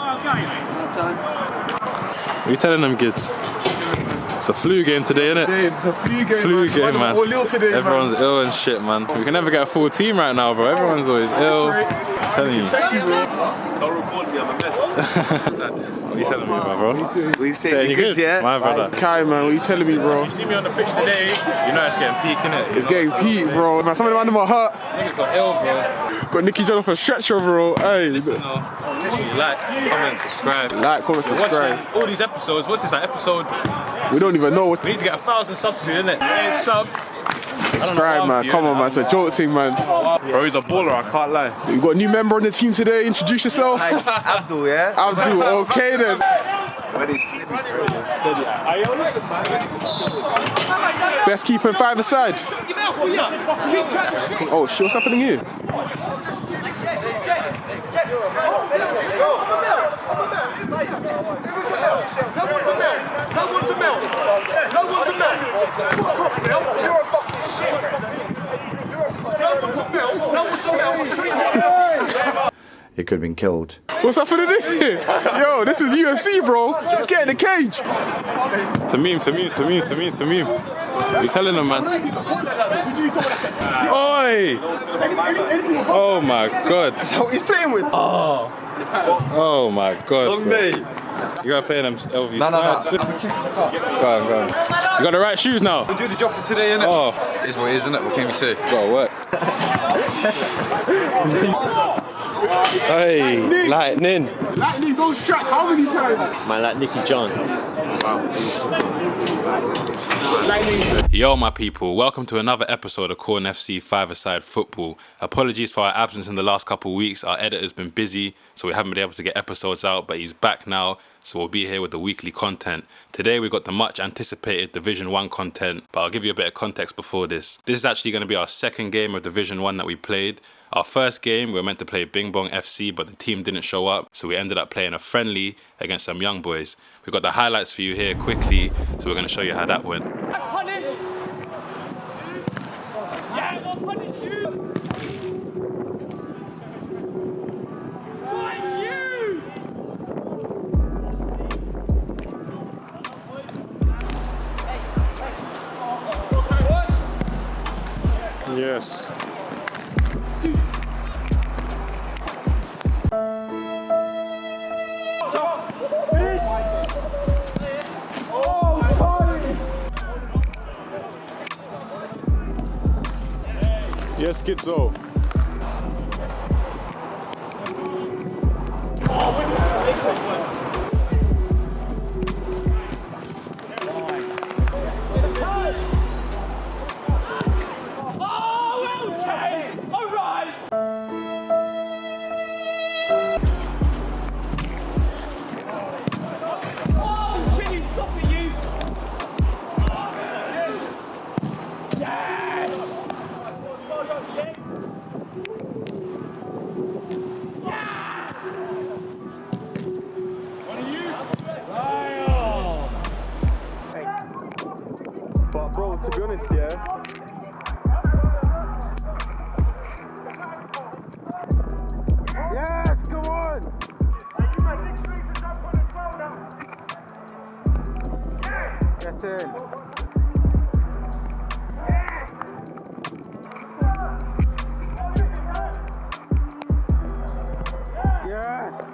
What are you telling them kids? It's a flu game today, innit? It's a flu game, man. We're ill today, Everyone's ill and shit, man. We can never get a full team right now, bro. Everyone's always ill. I'm telling you. Don't record me, I'm a mess. What are you telling me about, bro? What you saying? You good, yeah? My brother. Kai, man, what are you telling me, bro? You see me on the pitch today, you know it's getting peak, innit? It's getting peak, bro. Man, some of them are hurt. Niggas got ill, bro. Got Nicky John off a stretcher, bro. Hey. Listen, literally like, comment, subscribe. Like, comment, subscribe. Watching all these episodes. What's this, like episode? We don't even know what. We need to get 1,000 subs soon, innit? Hey, subbed. Subscribe, man. Come on, man. It's a joke thing, man. Bro, he's a baller, I can't lie. You got a new member on the team today. Introduce yourself. Abdul, yeah? Abdul, okay then. Best keeper in five-a-side. Oh shit, what's happening here? No one to melt. Fuck off, Mel. You're a fucking shit. No one to melt. He could have been killed. What's happening here? Yo, this is UFC, bro. Get in the cage. To meme. You telling them, man? Oi! Oh my god. That's what he's playing with. Oh my god. Long me. You gotta play them LV No. snipes. Go on. You got the right shoes now? We'll do the job for today, innit? Oh, It's what it is, innit? What can we say? gotta work. Hey, lightning. Lightning don't strike how many times? Man, like Nicky John. Lightning. Yo, my people, welcome to another episode of Corn FC 5-a-side football. Apologies for our absence in the last couple of weeks. Our editor's been busy, so we haven't been able to get episodes out, but he's back now, so we'll be here with the weekly content. Today we've got the much anticipated Division 1 content, but I'll give you a bit of context before this. This is actually going to be our second game of Division 1 that we played. Our first game, we were meant to play Bing Bong FC, but the team didn't show up, so we ended up playing a friendly against some young boys. We've got the highlights for you here quickly, so we're going to show you how that went. Yes. Yes, Gizzo. But bro, to be honest, yeah. Yes, come on! Get in. Yes!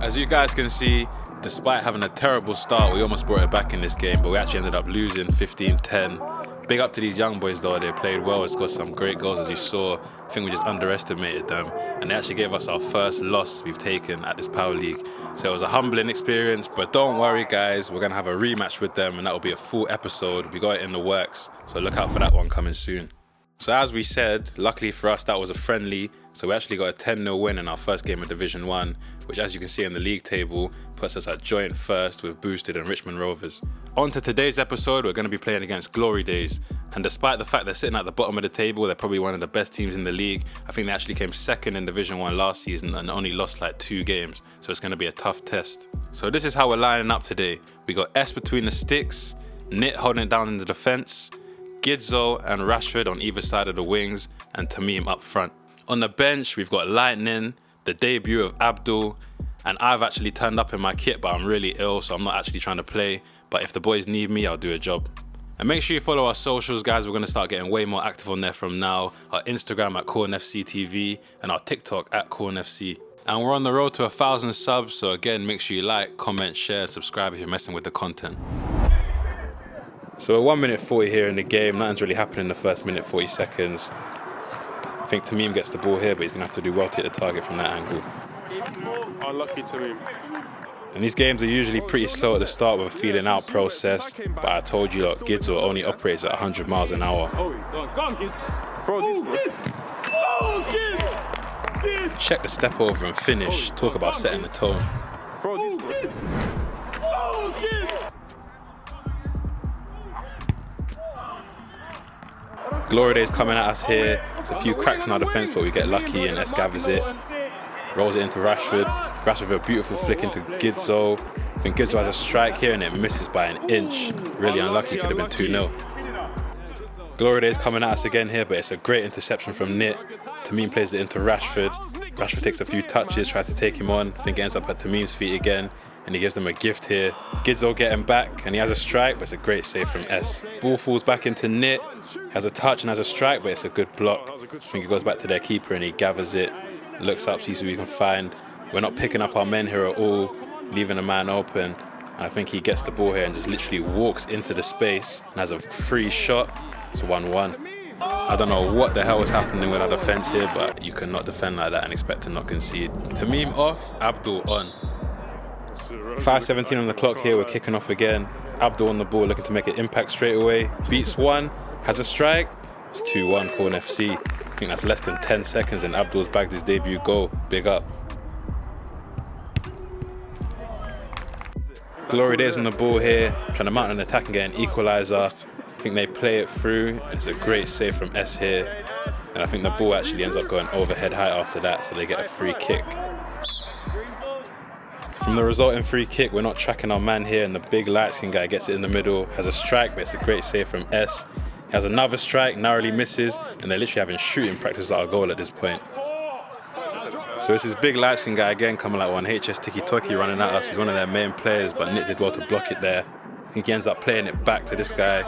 As you guys can see, despite having a terrible start, we almost brought it back in this game, but we actually ended up losing 15-10. Big up to these young boys though, they played well, it's got some great goals as you saw. I think we just underestimated them, and they actually gave us our first loss we've taken at this Power League. So it was a humbling experience, but don't worry guys, we're going to have a rematch with them, and that will be a full episode. We got it in the works, so look out for that one coming soon. So as we said, luckily for us, that was a friendly. So we actually got a 10-0 win in our first game of Division 1, which as you can see in the league table, puts us at joint first with Boosted and Richmond Rovers. On to today's episode, we're going to be playing against Glory Days. And despite the fact they're sitting at the bottom of the table, they're probably one of the best teams in the league. I think they actually came second in Division 1 last season and only lost like 2 games. So it's going to be a tough test. So this is how we're lining up today. We got S between the sticks, Nit holding it down in the defence, Gidzo and Rashford on either side of the wings, and Tamim up front. On the bench, we've got Lightning, the debut of Abdul, and I've actually turned up in my kit, but I'm really ill, so I'm not actually trying to play. But if the boys need me, I'll do a job. And make sure you follow our socials, guys. We're going to start getting way more active on there from now. Our Instagram at CornFCTV and our TikTok at CornFC. And we're on the road to 1,000 subs, so again, make sure you like, comment, share, subscribe if you're messing with the content. So we're 1 minute 40 here in the game. Nothing's really happening in the first minute 40 seconds. I think Tamim gets the ball here, but he's going to have to do well to hit the target from that angle. Unlucky Tamim. And these games are usually pretty slow at the start with a feeling out process, but I told you, look, Gidzo only operates at 100 miles an hour. Check the step over and finish. Talk about setting the tone. Glory Days coming at us here. There's a few cracks in our defence, but we get lucky and S gathers it. Rolls it into Rashford. Rashford with a beautiful flick into Gidzo. I think Gidzo has a strike here and it misses by an inch. Really unlucky, could have been 2-0. Glory Days coming at us again here, but it's a great interception from Nit. Tamim plays it into Rashford. Rashford takes a few touches, tries to take him on. I think it ends up at Tamim's feet again, and he gives them a gift here. Gidzo getting back, and he has a strike, but it's a great save from S. Ball falls back into Nit. Has a touch and has a strike, but it's a good block. I think it goes back to their keeper and he gathers it. Looks up, sees who he can find. We're not picking up our men here at all, leaving a man open. And I think he gets the ball here and just literally walks into the space and has a free shot. It's 1-1. I don't know what the hell is happening with our defence here, but you cannot defend like that and expect to not concede. Tamim off, Abdul on. 5:17 on the clock here, we're kicking off again. Abdul on the ball, looking to make an impact straight away. Beats one, has a strike. It's 2-1 Corn FC. I think that's less than 10 seconds and Abdul's bagged his debut goal. Big up. Glory Days on the ball here, trying to mount an attack and get an equaliser. I think they play it through. It's a great save from S here. And I think the ball actually ends up going overhead height after that, so they get a free kick. From the resulting free kick, we're not tracking our man here, and the big light-skinned guy gets it in the middle, has a strike, but it's a great save from S. He has another strike, narrowly misses, and they're literally having shooting practice at our goal at this point. So it's this big light-skinned guy again coming like one, HS Tiki-Toki running at us. He's one of their main players, but Nick did well to block it there. I think he ends up playing it back to this guy.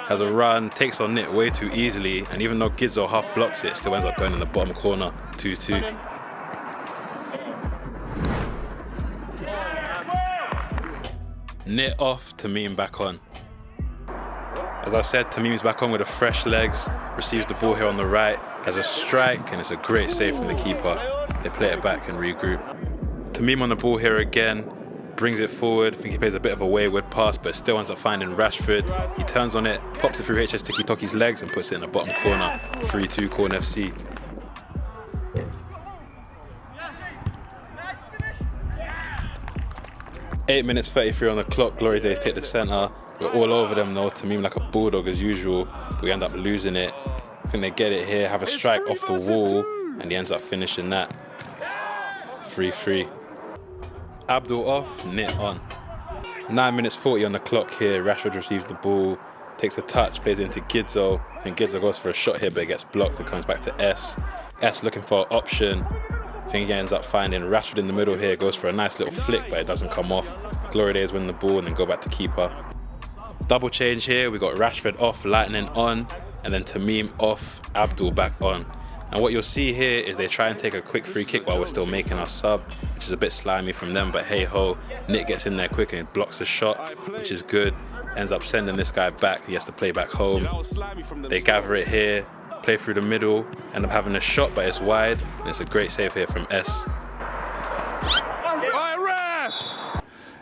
Has a run, takes on Nick way too easily, and even though Gidzo half blocks it, still ends up going in the bottom corner, 2-2. Nit off, Tamim back on. As I said, Tamim's back on with the fresh legs, receives the ball here on the right, has a strike, and it's a great save from the keeper. They play it back and regroup. Tamim on the ball here again, brings it forward. I think he plays a bit of a wayward pass, but still ends up finding Rashford. He turns on it, pops it through HS Tiki-Toki's legs and puts it in the bottom corner. 3-2 Corn FC. Eight minutes 33 on the clock. Glory Days take the centre. We're all over them though. Tamim like a bulldog as usual. We end up losing it. I think they get it here, have a strike off the wall, and he ends up finishing that. 3-3. Abdul off, Nit on. 9 minutes 40 on the clock here. Rashford receives the ball, takes a touch, plays it into Gidzo. And Gidzo goes for a shot here, but it gets blocked and comes back to S. S looking for an option. I think he ends up finding Rashford in the middle here, goes for a nice little flick, but it doesn't come off. Glory Days win the ball and then go back to keeper. Double change here, we got Rashford off, Lightning on, and then Tamim off, Abdul back on. And what you'll see here is they try and take a quick free kick while we're still making our sub, which is a bit slimy from them, but hey ho, Nick gets in there quick and blocks the shot, which is good. Ends up sending this guy back, he has to play back home. They gather it here, play through the middle, end up having a shot, but it's wide, and it's a great save here from S.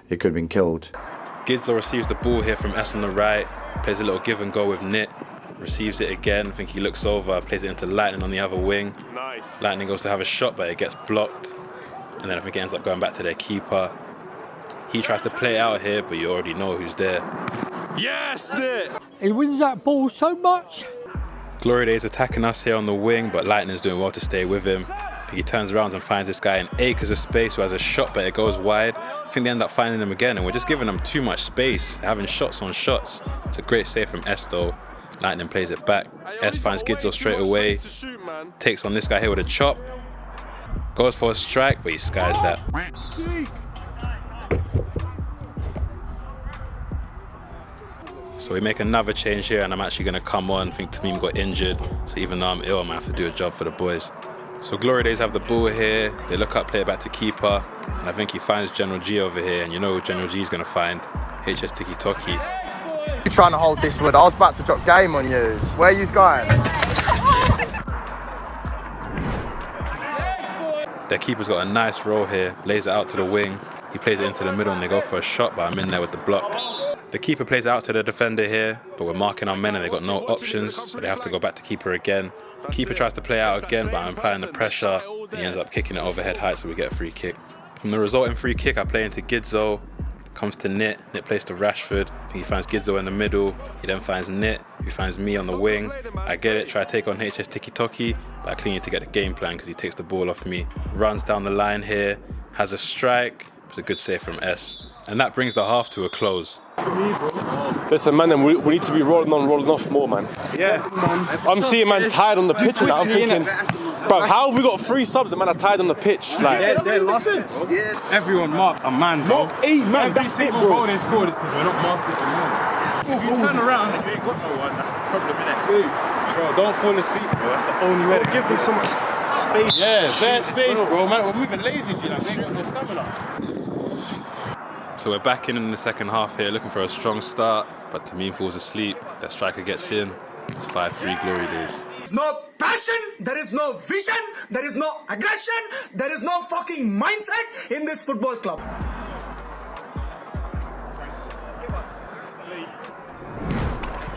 He could have been killed. Gidzo receives the ball here from S on the right, plays a little give and go with Nit. receives it again. I think he looks over, plays it into Lightning on the other wing. Nice. Lightning goes to have a shot, but it gets blocked. And then I think it ends up going back to their keeper. He tries to play out here, but you already know who's there. Yes, Nick. He wins that ball so much. Glory Days attacking us here on the wing, but Lightning's doing well to stay with him. I think he turns around and finds this guy in acres of space who has a shot, but it goes wide. I think they end up finding him again, and we're just giving them too much space, having shots on shots. It's a great save from S though. Lightning plays it back. S finds Gidzo straight away. Takes on this guy here with a chop. Goes for a strike, but he skies that. So we make another change here, and I'm actually going to come on. I think Tamim got injured, so even though I'm ill, I'm going to have to do a job for the boys. So Glory Days have the ball here. They look up, play it back to keeper, and I think he finds General G over here, and you know who General G is going to find. HS Tiki Toki. You're trying to hold this wood. I was about to drop game on you. Where are you going? Their keeper's got a nice roll here, lays it out to the wing. He plays it into the middle, and they go for a shot, but I'm in there with the block. The keeper plays it out to the defender here, but we're marking our men and they've got no options, so they have to go back to keeper again. Keeper tries to play out again, but I'm applying the pressure. He ends up kicking it overhead height, so we get a free kick. From the resulting free kick, I play into Gidzo. Comes to Nit plays to Rashford. He finds Gidzo in the middle. He then finds Nit, who finds me on the wing. I get it, try to take on HS Tiki Toki, but I clean it to get the game plan because he takes the ball off me. Runs down the line here, has a strike. It's a good save from S. And that brings the half to a close. Listen, man, we need to be rolling on, rolling off more, man. Yeah, I'm seeing man tired on the pitch now. I'm thinking, bro, how have we got 3 subs and man are tired on the pitch? Like, They're lost. Everyone marked a man, bro. mark 8, man. Every That's it, single bro. goal they scored is because we're not marking a man. If you turn around and you ain't got no one, that's the problem, innit? Safe. Bro, don't fall asleep, bro. That's the only way to give them so much space. Yeah, bare space, bro. Man, we're moving lazy, G. Like, we ain't got no stamina. So we're back in the second half here, looking for a strong start, but Tamim falls asleep. That striker gets in. It's 5-3 Glory Days. No passion, there is no vision, there is no aggression, there is no fucking mindset in this football club.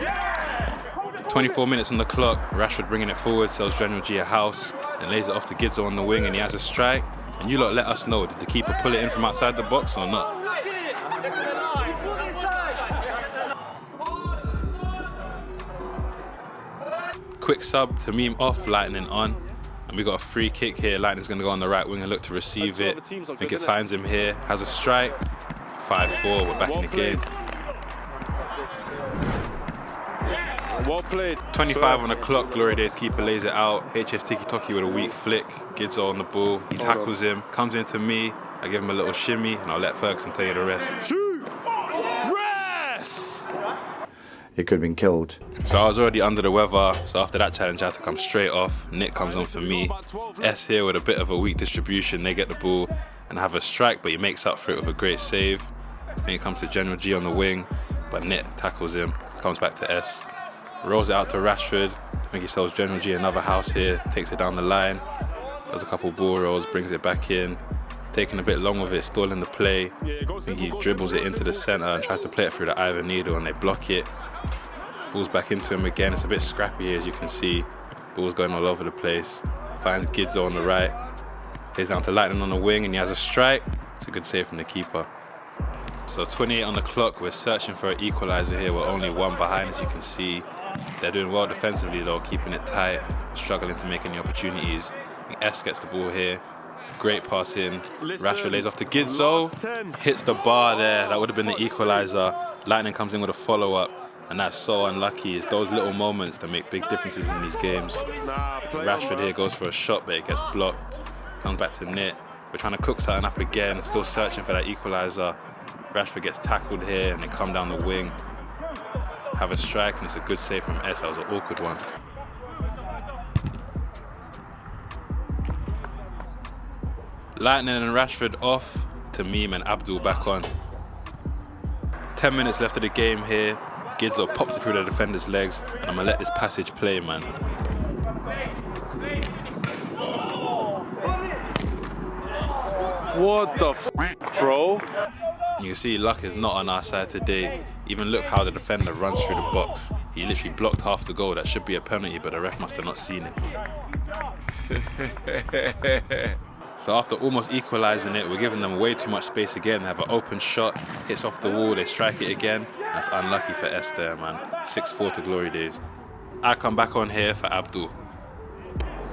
Yeah! 24 minutes on the clock. Rashford bringing it forward, sells General G a house, and lays it off to Gidzo on the wing, and he has a strike. And you lot let us know, did the keeper pull it in from outside the box or not? Quick sub, Tamim off, Lightning on. And we got a free kick here. Lightning's going to go on the right wing and look to receive it. I think it finds him here. Has a strike. 5-4, we're back in the game. Well played. 25 on the clock, Glory Days keeper lays it out. HS Tiki Toki with a weak flick. Gidzo on the ball. He tackles him, comes into me. I give him a little shimmy, and I'll let Ferguson tell you the rest. He could have been killed. So I was already under the weather, so after that challenge I had to come straight off. Nick comes on for me. S here with a bit of a weak distribution, they get the ball and have a strike, but he makes up for it with a great save. Then he comes to General G on the wing, but Nick tackles him, comes back to S. Rolls it out to Rashford. I think he sells General G another house here, takes it down the line, does a couple ball rolls, brings it back in. It's taking a bit long with it, stalling the play. I think he dribbles it into the centre and tries to play it through the Ivan Needle, and they block it. Falls back into him again. It's a bit scrappy here, as you can see. Ball's going all over the place. Finds Gidzo on the right. Plays down to Lightning on the wing, and he has a strike. It's a good save from the keeper. So 28 on the clock. We're searching for an equaliser here. We're only 1 behind, as you can see. They're doing well defensively though, keeping it tight, struggling to make any opportunities. S gets the ball here. Great pass in. Rashford lays off to Gidzo. Hits the bar there. That would have been the equaliser. Lightning comes in with a follow-up. And that's so unlucky. It's those little moments that make big differences in these games. Rashford here goes for a shot, but it gets blocked. Comes back to Nit. We're trying to cook something up again, still searching for that equaliser. Rashford gets tackled here and they come down the wing. Have a strike, and it's a good save from S. That was an awkward one. Lightning and Rashford off. Tamim and Abdul back on. 10 minutes left of the game here. Gidzo pops it through the defender's legs, and I'm gonna let this passage play, man. What the f, bro? You can see luck is not on our side today. Even look how the defender runs through the box. He literally blocked half the goal. That should be a penalty, but the ref must have not seen it. So after almost equalising it, we're giving them way too much space again. They have an open shot, hits off the wall, they strike it again. That's unlucky for Esther, man. 6-4 to glory days. I come back on here for Abdul.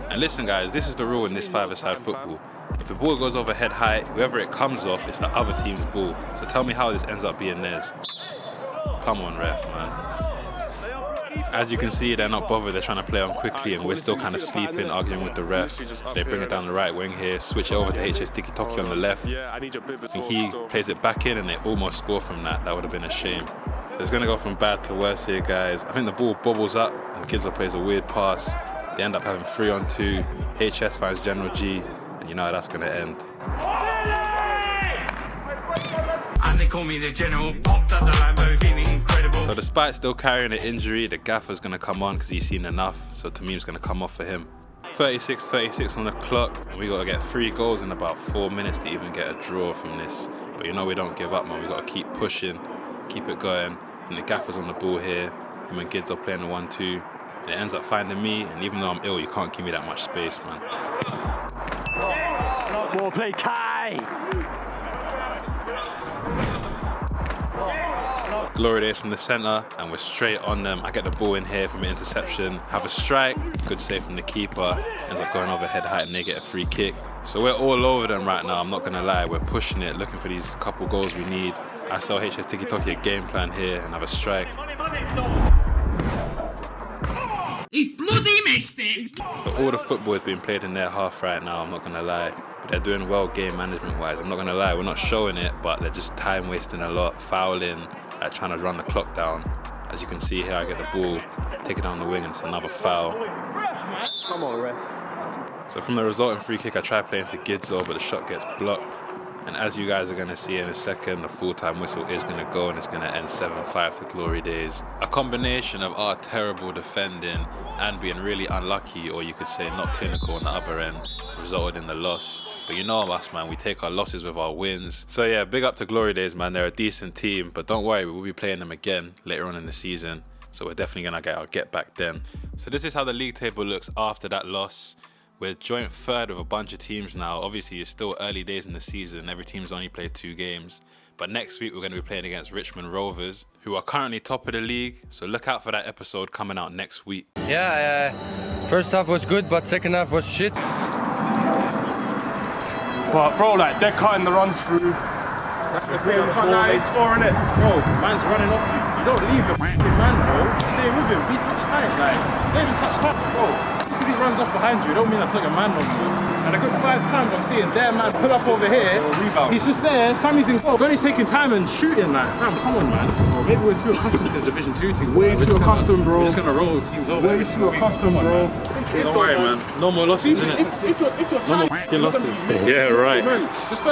And listen guys, this is the rule in this five-a-side football. If the ball goes over head height, whoever it comes off, it's the other team's ball. So tell me how this ends up being theirs. Come on, ref, man. As you can see, they're not bothered. They're trying to play on quickly, and we're still kind of sleeping, arguing with the ref. So they bring it down the right wing here, switch it over to HS Tiki Toki on the left. And he plays it back in, and they almost score from that. That would have been a shame. So it's going to go from bad to worse here, guys. I think the ball bobbles up, and Gidzo plays a weird pass. They end up having 3-on-2. HS finds General G, and you know how that's going to end. And they call me the General, popped up the Lambo, feeling incredible. So despite still carrying an injury, the gaffer's going to come on because he's seen enough. So Tamim's going to come off for him. 36 on the clock, and we got to get 3 goals in about 4 minutes to even get a draw from this. But you know we don't give up, man. We got to keep pushing, keep it going. And the gaffer's on the ball here. Him and Gids are playing the 1-2. And it ends up finding me, and even though I'm ill, you can't give me that much space, man. Ball play, Kai! Glory days from the centre, and we're straight on them. I get the ball in here from an interception, have a strike, good save from the keeper, ends up going over head height and they get a free kick. So we're all over them right now, I'm not gonna lie. We're pushing it, looking for these couple goals we need. I sell HS Tiki Toki a game plan here and have a strike. He's bloody missed it! So all the football is being played in their half right now, I'm not gonna lie. But they're doing well game management wise, I'm not gonna lie. We're not showing it, but they're just time wasting a lot, fouling, like trying to run the clock down. As you can see here, I get the ball, take it down the wing, and it's another foul. Come on, ref. So from the resulting free kick, I try playing to Gidzo, but the shot gets blocked. And as you guys are going to see in a second, the full-time whistle is going to go, and it's going to end 7-5 to glory days. A combination of our terrible defending and being really unlucky, or you could say not clinical on the other end, resulted in the loss. But you know us, man, we take our losses with our wins. So yeah, big up to glory days, man. They're a decent team, but don't worry, we'll be playing them again later on in the season. So we're definitely going to get our get back then. So this is how the league table looks after that loss. We're joint third with a bunch of teams now. Obviously, it's still early days in the season. Every team's only played 2 games. But next week, we're going to be playing against Richmond Rovers, who are currently top of the league. So look out for that episode coming out next week. Yeah, first half was good, but second half was shit. But bro, like they're cutting the runs through. That's the thing. They scoring it. Bro, man's running off you. You don't leave your fucking man, bro. Stay with him. Be touch tight, like. Don't even touch tight, bro. Because he runs off behind you, don't mean that's not your man no more. And a good 5 times I'm seeing their man pull up over here. Rebound. He's just there. Sammy's in goal. Donny's taking time and shooting, like. Fam, come on, man. Bro, maybe we're too accustomed to Division 2 teams. Way too accustomed, bro. We're just gonna roll teams over. Way too accustomed, bro. Don't worry, man. No more losses, innit? No more fucking losses. Yeah, right.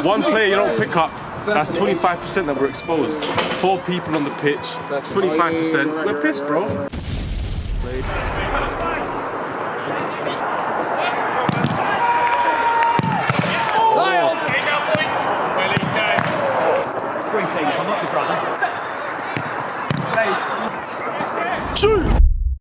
One player you don't pick up, that's 25% that we're exposed. 4 people on the pitch, 25%. We're pissed, bro. Three things, I'm not your brother. Shoot!